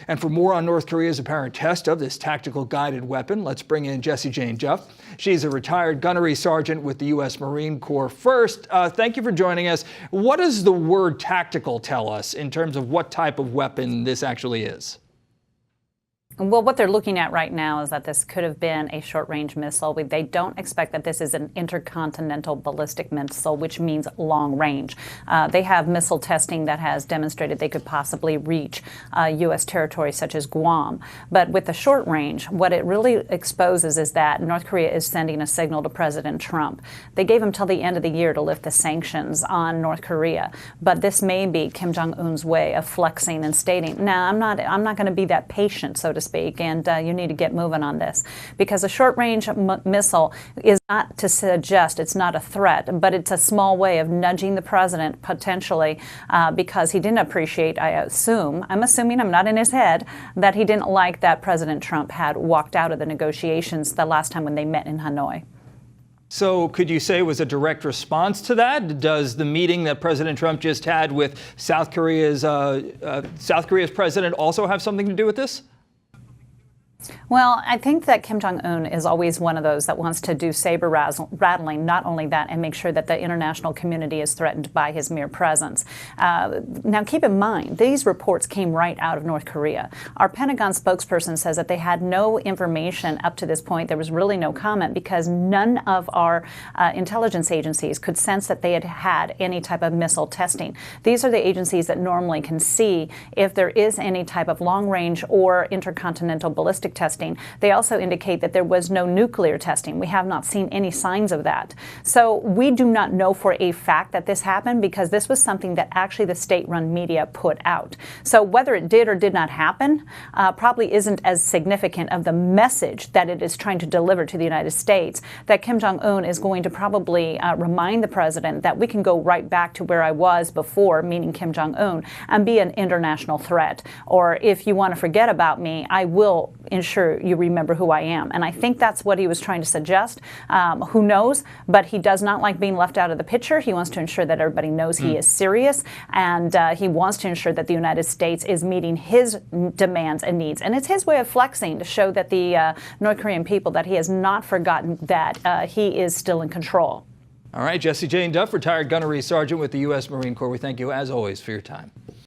And for more on North Korea's apparent test of this tactical guided weapon, let's bring in Jessie Jane Duff. She's a retired gunnery sergeant with the U.S. Marine Corps. First, thank you for joining us. What does the word tactical tell us in terms of what type of weapon this actually is? Well, what they're looking at right now is that this could have been a short-range missile. They don't expect that this is an intercontinental ballistic missile, which means long range. They have missile testing that has demonstrated they could possibly reach U.S. territory such as Guam. But with the short range, what it really exposes is that North Korea is sending a signal to President Trump. They gave him till the end of the year to lift the sanctions on North Korea. But this may be Kim Jong-un's way of flexing and stating, "Now, I'm not going to be that patient, so to speak, and you need to get moving on this," because a short-range missile is not to suggest it's not a threat, but it's a small way of nudging the president potentially because he didn't appreciate, I'm assuming, I'm not in his head, that he didn't like that President Trump had walked out of the negotiations the last time when they met in Hanoi. So could you say it was a direct response to that? Does the meeting that President Trump just had with South Korea's president also have something to do with this? Well, I think that Kim Jong-un is always one of those that wants to do saber rattling, not only that, and make sure that the international community is threatened by his mere presence. Now, keep in mind, these reports came right out of North Korea. Our Pentagon spokesperson says that they had no information up to this point. There was really no comment because none of our intelligence agencies could sense that they had had any type of missile testing. These are the agencies that normally can see if there is any type of long-range or intercontinental ballistic testing. They also indicate that there was no nuclear testing. We have not seen any signs of that. So we do not know for a fact that this happened because this was something that actually the state-run media put out. So whether it did or did not happen probably isn't as significant of the message that it is trying to deliver to the United States, that Kim Jong-un is going to probably remind the president that we can go right back to where I was before, meaning Kim Jong-un, and be an international threat. Or if you want to forget about me, I will ensure you remember who I am. And I think that's what he was trying to suggest. Who knows? But he does not like being left out of the picture. He wants to ensure that everybody knows he is serious. And he wants to ensure that the United States is meeting his demands and needs. And it's his way of flexing to show that the North Korean people that he has not forgotten that he is still in control. All right, Jessie Jane Duff, retired gunnery sergeant with the U.S. Marine Corps. We thank you, as always, for your time.